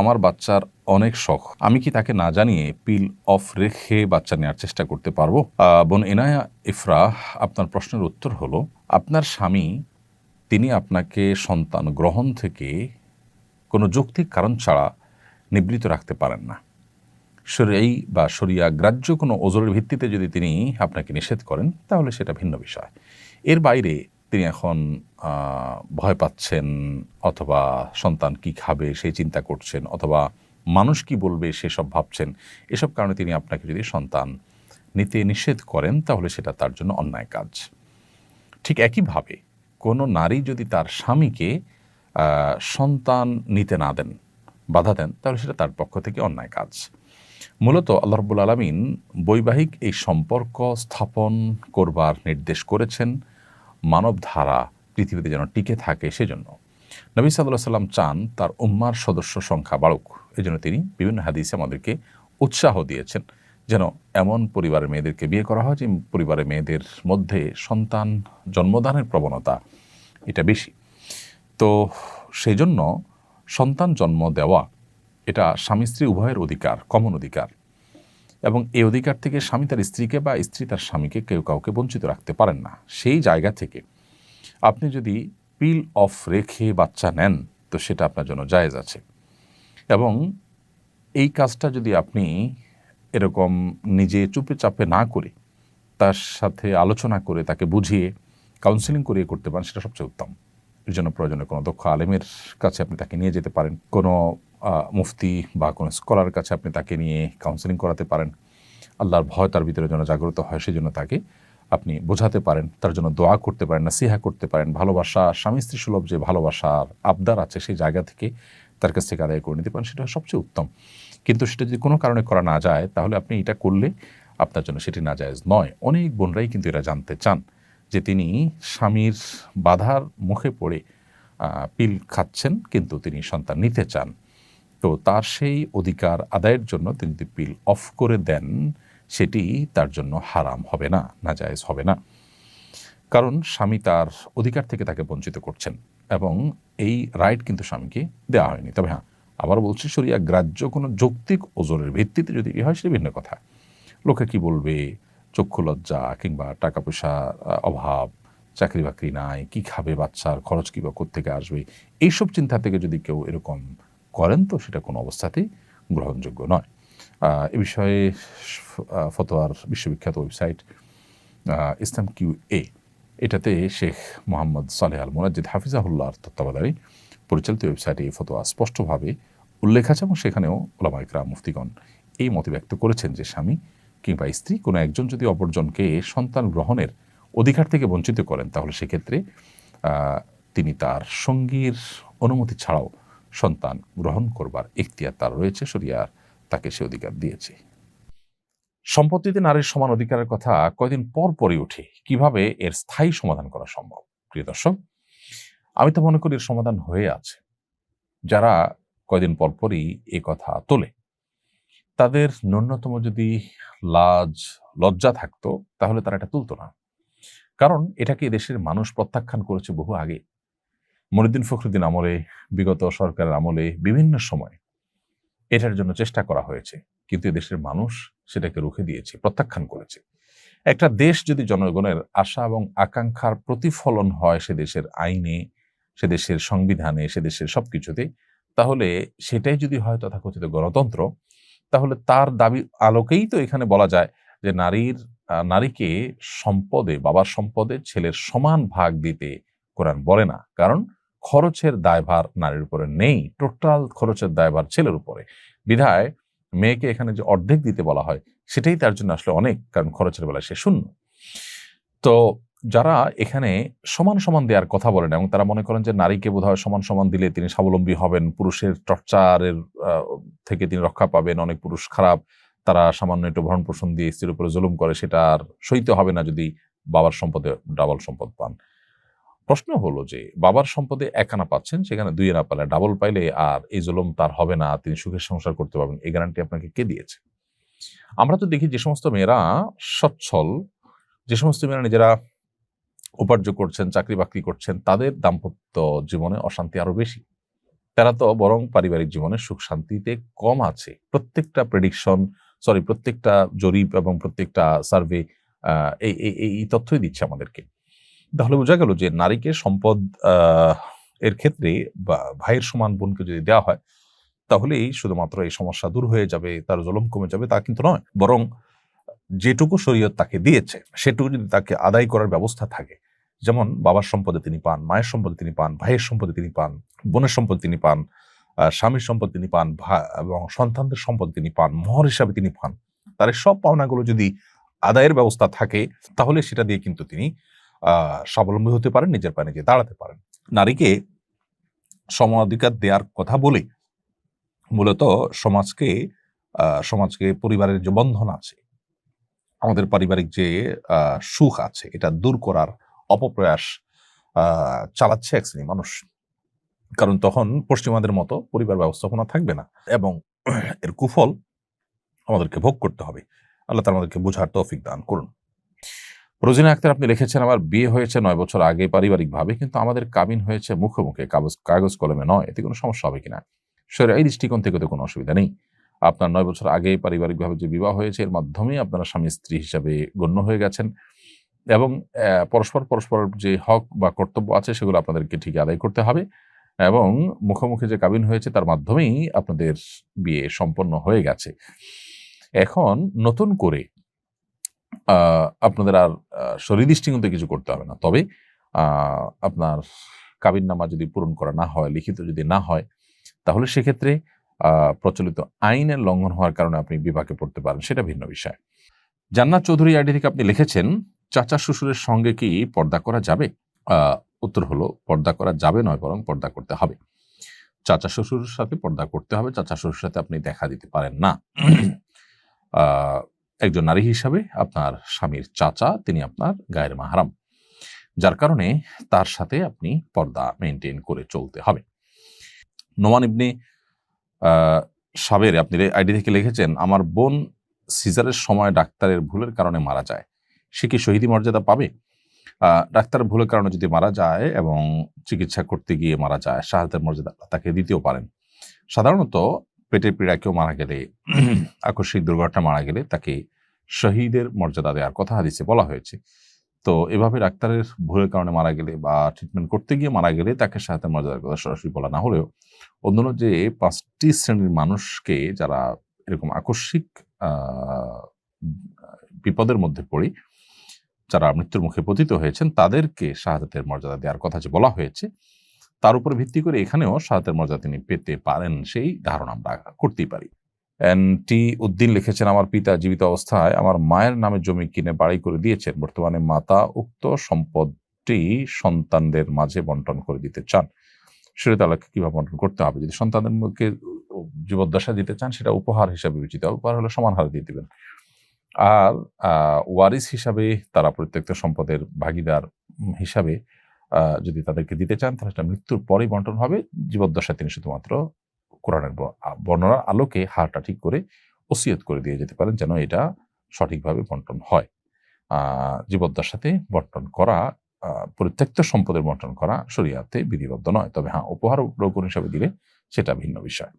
আমার বাচ্চার অনেক শখ। আমি কি তাকে না জানিয়ে পিল অফ রেখে বাচ্চা নেওয়ার চেষ্টা করতে পারবো? বোন এনায়া ইফরাহ, আপনার প্রশ্নের উত্তর হলো, আপনার স্বামী তিনি আপনাকে সন্তান গ্রহণ থেকে কোনো যৌক্তিক কারণ ছাড়া নিবৃত্ত রাখতে পারেন না। শরীয়ী বা শরিয়া গ্রাহ্য কোনো ওজরের ভিত্তিতে যদি তিনি আপনাকে নিষেধ করেন, তাহলে সেটা ভিন্ন বিষয়। এর বাইরে তিনি এখন ভয় পাচ্ছেন, অথবা সন্তান কি খাবে সেই চিন্তা করছেন, অথবা মানুষ কি বলবে সেসব ভাবছেন, এসব কারণে তিনি আপনাকে যদি সন্তান নিতে নিষেধ করেন, তাহলে সেটা তার জন্য অন্যায় কাজ। ঠিক একইভাবে কোনো নারী যদি তার স্বামীকে সন্তান নিতে না দেন, বাধা দেন, তাহলে সেটা তার পক্ষ থেকে অন্যায় কাজ। মূলত আল্লাহ রাব্বুল আলামিন বৈবাহিক এই সম্পর্ক স্থাপন করবার নির্দেশ করেছেন মানবধারা পৃথিবীতে যেন টিকে থাকে সেজন্য। নবী সাল্লাল্লাহু আলাইহি সাল্লাম চান তার উম্মার সদস্য সংখ্যা বাড়ুক। এজন্য তিনি বিভিন্ন হাদিসে আমাদেরকে উৎসাহ দিয়েছেন যেন এমন পরিবারের মেয়েদেরকে বিয়ে করা হয় যে পরিবারের মেয়েদের মধ্যে সন্তান জন্মদানের প্রবণতা এটা বেশি। তো সেজন্য সন্তান জন্ম দেওয়া এটা স্বামী স্ত্রী উভয়ের অধিকার, কমন অধিকার, এবং এই অধিকার থেকে স্বামী তার স্ত্রীকে বা স্ত্রী তার স্বামীকে কেউ কাউকে বঞ্চিত রাখতে পারেন না। সেই জায়গা থেকে আপনি যদি পিল অফ রেখে বাচ্চা নেন, তো সেটা আপনার জন্য জায়েজ আছে। এবং এই কাজটা যদি আপনি এরকম নিজে চুপে চাপে না করে তার সাথে আলোচনা করে তাকে বুঝিয়ে কাউন্সেলিং করিয়ে করতে পারেন, সেটা সবচেয়ে উত্তম। এর জন্য প্রয়োজনে কোনো দক্ষ আলেমের কাছে আপনি তাকে নিয়ে যেতে পারেন, কোনো মুফতি বা কোনো স্কলার কাছে আপনি তাকে নিয়ে কাউন্সেলিং করাতে পারেন। আল্লাহর ভয় তার ভিতরে যেন জাগ্রত হয়, সেজন্য তাকে আপনি বোঝাতে পারেন, তার জন্য দোয়া করতে পারেন, নাসিহা করতে পারেন। ভালোবাসা, স্বামী স্ত্রী সুলভ যে ভালোবাসার আবদার আছে, সেই জায়গা থেকে তার কাছ থেকে আদায় করে নিতে পারেন, সেটা সবচেয়ে উত্তম। কিন্তু সেটা যদি কোনো কারণে করা না যায়, তাহলে আপনি এটা করলে আপনার জন্য সেটি নাজায়েজ নয়। অনেক বোনরাই কিন্তু এরা জানতে চান যে তিনি স্বামীর বাধার মুখে পড়ে পিল খাচ্ছেন, কিন্তু তিনি সন্তান নিতে চান। তো তার সেই অধিকার আদায়ের জন্য তিনি যদি পিল অফ করে দেন, সেটি তার জন্য হারাম হবে না, নাজায়েজ হবে না। কারণ স্বামী তার অধিকার থেকে তাকে বঞ্চিত করছেন, এবং এই রাইট কিন্তু স্বামীকে দেওয়া হয়নি। তবে হ্যাঁ, আবার বলছি, শরিয়া গ্রাহ্য কোনো যৌক্তিক ওজরের ভিত্তিতে যদি হয়, সেটা ভিন্ন কথা। লোকে কি বলবে, চক্ষু লজ্জা, কিংবা টাকা পয়সা অভাব, চাকরি বাকরি নাই, কি খাবে, বাচ্চার খরচ কী বা কোত্থেকে আসবে, এইসব চিন্তা থেকে যদি কেউ এরকম করেন, তো সেটা কোনো অবস্থাতেই গ্রহণযোগ্য নয়। এ বিষয়ে ফতোয়ার বিশ্ববিখ্যাত ওয়েবসাইট ইসলাম কিউ.এ, এটাতে শেখ মোহাম্মদ সালেহ আল মুনাজ্জিদ হাফিজাহুল্লাহর তত্ত্বাবধানে পরিচালিত ওয়েবসাইটে এই ফতোয়া স্পষ্টভাবে উল্লেখ আছে, এবং সেখানেও উলামা ইকরাম, মুফতিগণ এই মত ব্যক্ত করেছেন যে স্বামী কিংবা স্ত্রী কোনো একজন যদি অপরজনকে সন্তান গ্রহণের অধিকার থেকে বঞ্চিত করেন, তাহলে সেক্ষেত্রে তিনি তার সঙ্গীর অনুমতি ছাড়াও সন্তান গ্রহণ করবার এখতিয়ার তার রয়েছে, শরিয়া তাকে সে অধিকার দিয়েছে। সম্পত্তিতে নারীর সমান অধিকারের কথা কয়দিন পর পরই ওঠে, কিভাবে এর স্থায়ী সমাধান করা সম্ভব? প্রিয় দর্শক, আমি তো মনে করি এর সমাধান হয়ে আছে। যারা কয়দিন পর পরই এ কথা তোলে, তাদের ন্যূনতম যদি লাজ লজ্জা থাকতো, তাহলে তারা এটা তুলতো না। কারণ এটাকে দেশের মানুষ প্রত্যাখ্যান করেছে বহু আগে। মনিউদ্দিন ফখরুদ্দিন আমলে, বিগত সরকারের আমলে বিভিন্ন সময় এটার জন্য চেষ্টা করা হয়েছে, কিন্তু দেশের মানুষ সেটাকে রুখে দিয়েছে, প্রত্যাখ্যান করেছে। একটা দেশ যদি জনগণের আশা এবং আকাঙ্ক্ষার প্রতিফলন হয় সে দেশের আইনে, সে দেশের সংবিধানে, সে দেশের সবকিছুতে, তাহলে সেটাই যদি হয় তথাকথিত গণতন্ত্র, তাহলে তার দাবি আলোকেই তো এখানে বলা যায় যে নারীকে সম্পদে, বাবার সম্পদে ছেলের সমান ভাগ দিতে কোরআন বলে না। কারণ খরচের দায়ভার নারীর উপরে নেই, টোটাল খরচের দায়ভার ছেলের উপরে। বিধায় মেয়েকে এখানে যে অর্ধেক দিতে বলা হয়, সেটাই তার জন্য আসলে অনেক, কারণ খরচের বেলায় সে শূন্য। তো যারা এখানে সমান সমান দেওয়ার কথা বলেন, এবং তারা মনে করেন যে নারীকে বোধহয় সমান সমান দিলে তিনি স্বাবলম্বী হবেন, পুরুষের টর্চারের থেকে তিনি রক্ষা পাবেন। অনেক পুরুষ খারাপ, তারা সামান্য একটু ভরণ পোষণ দিয়ে স্ত্রীর উপরে জুলুম করে, সেটা আর সইতে হবে না যদি বাবার সম্পদে ডাবল সম্পদ পান। প্রশ্ন হলো যে বাবার সম্পদে 1 আনা পাচ্ছেন, সেখানে 2 আনা পালে, ডাবল পাইলে আর এই জুলুম তার হবে না, তিনি সুখের সংসার করতে পারবেন, এই গ্যারান্টি আপনাকে কে দিয়েছে? আমরা তো দেখি যে সমস্ত মেয়েরা সচ্ছল, যে সমস্ত মেয়েরা নিজেরা উপার্জন করছেন, চাকরি বাকরি করছেন, তাদের দাম্পত্য জীবনে অশান্তি আরো বেশি। তারা তো বরং পারিবারিক জীবনে সুখ শান্তিতে কম আছে। প্রত্যেকটা প্রত্যেকটা জরিপ এবং প্রত্যেকটা সার্ভে এই তথ্যই দিচ্ছে আমাদেরকে। তাহলে বোঝা গেল যে নারীকে সম্পদ এর ক্ষেত্রে বা ভাইয়ের সমান বোনকে যদি দেওয়া হয়, তাহলেই শুধুমাত্র এই সমস্যা দূর হয়ে যাবে, তার জুলুম কমে যাবে, তা কিন্তু নয়। বরং যেটুকু শরীয়ত তাকে দিয়েছে সেটুকু যদি তাকে আদায় করার ব্যবস্থা থাকে, যেমন বাবার সম্পদে তিনি পান, মায়ের সম্পদে তিনি পান, ভাইয়ের সম্পদে তিনি পান, বোনের সম্পদ তিনি পান, স্বামীর সম্পদ তিনি পান, এবং সন্তানদের সম্পদ তিনি পান, মোহর হিসাবে তিনি পান, তার এই সব পাওনাগুলো যদি আদায়ের ব্যবস্থা থাকে, তাহলে সেটা দিয়ে কিন্তু তিনি স্বাবলম্বী হতে পারেন, নিজের পায়ে নিজে দাঁড়াতে পারেন। নারীকে সম অধিকার দেওয়ার কথা বলে মূলত সমাজকে পরিবারের যে বন্ধন আছে, আমাদের পারিবারিক যে সুখ আছে, এটা দূর করার অপপ্রয়াস চালাচ্ছে এক শ্রেণী মানুষ। কারণ তখন পশ্চিমাদের মতো পরিবার ব্যবস্থাপনা থাকবে না, এবং এর কুফল আমাদেরকে ভোগ করতে হবে। আল্লাহ তাআলা আমাদেরকে বোঝার তৌফিক দান করুন। রোজিনা আক্তার, আপনি লিখেছেন, আমার বিয়ে হয়েছে 9 বছর আগে পারিবারিকভাবে, কিন্তু আমাদের কাবিন হয়েছে মুখে মুখে, কাগজ কলমে নয়। এতে কোনো সমস্যা হবে কিনা? শরীয়ী দৃষ্টিকোণ থেকে তো কোনো অসুবিধা নেই। আপনার 9 বছর আগে পারিবারিকভাবে যে বিবাহ হয়েছে, এর মাধ্যমে আপনারা স্বামী স্ত্রী হিসাবে গণ্য হয়ে গেছেন, এবং পরস্পর যে হক বা কর্তব্য আছে সেগুলো আপনাদেরকে ঠিক আদায় করতে হবে, এবং মুখোমুখি যে কাবিন হয়েছে তার মাধ্যমেই আপনাদের বিয়ে সম্পন্ন হয়ে গেছে। এখন নতুন করে আপনাদের আর শরীর দৃষ্টিকোণ থেকে কিছু করতে হবে না। তবে আপনার কাবিননামা যদি পূরণ করা না হয়, লিখিত যদি না হয়, তাহলে সেক্ষেত্রে প্রচলিত আইনের লঙ্ঘন হওয়ার কারণে আপনি বিপাকে পড়তে পারেন, সেটা ভিন্ন বিষয়। জান্নাত চৌধুরী আইডি থেকে আপনি লিখেছেন, চাচা শ্বশুরের সঙ্গে কি পর্দা করা যাবে? উত্তর হলো, পর্দা করা যাবে নয়, বরং পর্দা করতে হবে। চাচা শ্বশুরের সাথে পর্দা করতে হবে। চাচা শ্বশুরের সাথে আপনি দেখা দিতে পারেন না। একজন নারী হিসাবে আপনার স্বামীর চাচা, তিনি আপনার গায়ের মাহরাম, যার কারণে তার সাথে আপনি পর্দা মেনটেন করে চলতে হবে। নোমান ইবনে সাবের আপনি আইডি থেকে লিখেছেন, আমার বোন সিজারের সময় ডাক্তারের ভুলের কারণে মারা যায়, সে কি শহীদি মর্যাদা পাবে? ডাক্তারের ভুলের কারণে যদি মারা যায় এবং চিকিৎসা করতে গিয়ে মারা যায়, শাহাদাতের মর্যাদা তাকে দিতেও পারেন। সাধারণত পেটের পীড়া কেউ মারা গেলে, আকস্মিক দুর্ঘটনা মারা গেলে তাকে শহীদের মর্যাদা দেওয়ার কথা হাদিসে বলা হয়েছে। তো এভাবে ডাক্তারের ভুলের কারণে মারা গেলে বা ট্রিটমেন্ট করতে গিয়ে মারা গেলে তাকে শাহাদাতের মর্যাদার কথা সরাসরি বলা না হলেও, অন্যান্য যে 5টি শ্রেণীর মানুষকে যারা এরকম আকস্মিক বিপদের মধ্যে পড়ে যারা মৃত্যুর মুখে পতিত হয়েছেন, তাদেরকে শাহাদাতের মর্যাদা দেওয়ার কথা যে বলা হয়েছে, তার উপর ভিত্তি করে এখানেও শাহাদাতের মর্যাদা তিনি পেতে পারেন, সেই ধারণা আমরা করতেই পারি। এনটি উদ্দিন লিখেছেন, আমার পিতা জীবিত অবস্থায় আমার মায়ের নামে জমি কিনে বাড়ি করে দিয়েছেন। বর্তমানে মাতা উক্ত সম্পদটি সন্তানদের মাঝে বন্টন করে দিতে চান। শরীয়তে আল্লাহকে কিভাবে বন্টন করতে হবে? যদি সন্তানদের মুখে জীবদ্দশা দিতে চান, সেটা উপহার হিসাবে বিবেচিত হবে। উপহার হলে সমান হারে দিয়ে দিবেন। আর ওয়ারিস হিসাবে তারা প্রত্যেকটা সম্পদের ভাগিদার হিসাবে যদি তাদেরকে দিতে চান, তাহলে সেটা মৃত্যুর পরেই বন্টন হবে। জীবদ্দশায় তিনি শুধুমাত্র কোরআনের বর্ণনার আলোকে হারটা ঠিক করে ওসিয়ত করে দিয়ে যেতে পারেন, যেন এটা সঠিকভাবে বন্টন হয়। জীবদ্দশাতে বন্টন করা, পরিত্যক্ত সম্পদের বন্টন করা শরিয়াতে বিধিবদ্ধ নয়। তবে হ্যাঁ, উপহার রোপণ হিসাবে দিলে সেটা ভিন্ন বিষয়।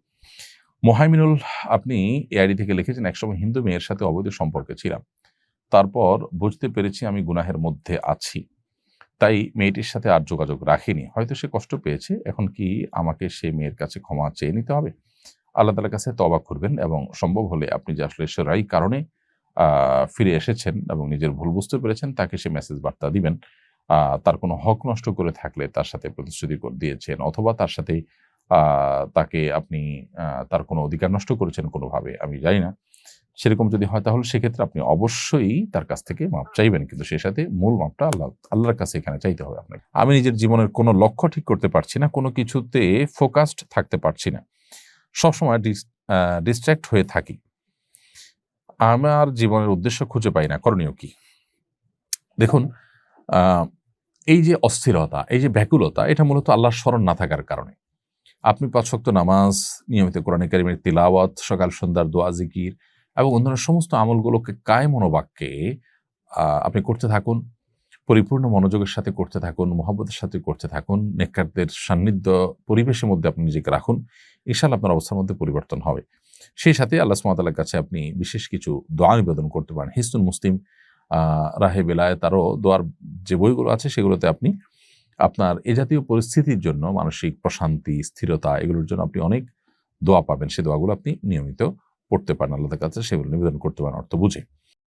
মোহাইমিনুল আপনি এআইডি থেকে লিখেছেন, একসময় হিন্দু মেয়ের সাথে অবৈধ সম্পর্কে ছিলাম, তারপর বুঝতে পেরেছি আমি গুনাহের মধ্যে আছি, তাই মেয়েটির সাথে আর যোগাযোগ রাখিনি। হয়তো সে কষ্ট পেয়েছে, এখন কি আমাকে সেই মেয়ের কাছে ক্ষমা চেয়ে নিতে হবে? আল্লাহ তাআলার কাছে তওবা করবেন, এবং সম্ভব হলে আপনি যে আসলে শরঈ কারণে ফিরে এসেছেন এবং নিজের ভুল বুঝতে পেরেছেন, তাকে সে মেসেজ বার্তা দিবেন। তার কোনো হক নষ্ট করে থাকলে তার সাথে প্রতিশ্রুতি দিয়েছেন, অথবা তার সাথে তাকে আপনি তার কোনো অধিকার নষ্ট করেছেন কোনোভাবে, আমি জানি না। সেরকম যদি হয়, তাহলে সেক্ষেত্রে আপনি অবশ্যই তার কাছ থেকে মাপ চাইবেন, কিন্তু সে সাথে মূল মাপটা আল্লাহর কাছে এখানে চাইতে হবে আপনাকে। আমি নিজের জীবনের কোনো লক্ষ্য ঠিক করতে পারছি না, কোনো কিছুতে ফোকাসড থাকতে পারছি না, সবসময় ডিস্ট্র্যাক্ট হয়ে থাকি, আমার জীবনের উদ্দেশ্য খুঁজে পাই না, করণীয় কি? দেখুন, এই যে অস্থিরতা, এই যে ব্যাকুলতা, এটা মূলত আল্লাহর স্মরণ না থাকার কারণে। আপনি 5 ওয়াক্ত নামাজ, নিয়মিত কোরআন কারীমের তিলাওয়াত, সকাল সন্ধ্যার দোয়া জিকির এবং অন্যান্য সমস্ত আমলগুলোকে কায়ে মনোবাক্যে আপনি করতে থাকুন। পরিপূর্ণ মনোযোগের সাথে করতে থাকুন, মহব্বতের সাথে করতে থাকুন, নেককারদের সান্নিধ্য পরিবেশের মধ্যে আপনি নিজেকে রাখুন, ইনশাআল্লাহ আপনার অবস্থার মধ্যে পরিবর্তন হবে। সেই সাথে আল্লাহ সুবহানাহু ওয়া তাআলার কাছে আপনি বিশেষ কিছু দোয়া নিবেদন করতে পারেন। হিসনুল মুসলিম, রাহে বেলায়েত, আরও দোয়ার যে বইগুলো আছে সেগুলোতে আপনি আপনার এ জাতীয় পরিস্থিতির জন্য মানসিক প্রশান্তি, স্থিরতা, এগুলোর জন্য আপনি অনেক দোয়া পাবেন। সে দোয়াগুলো আপনি নিয়মিত পড়তে পারেন, আল্লাহর কাছে সেগুলো নিবেদন করতে পারেন অর্থ বুঝে।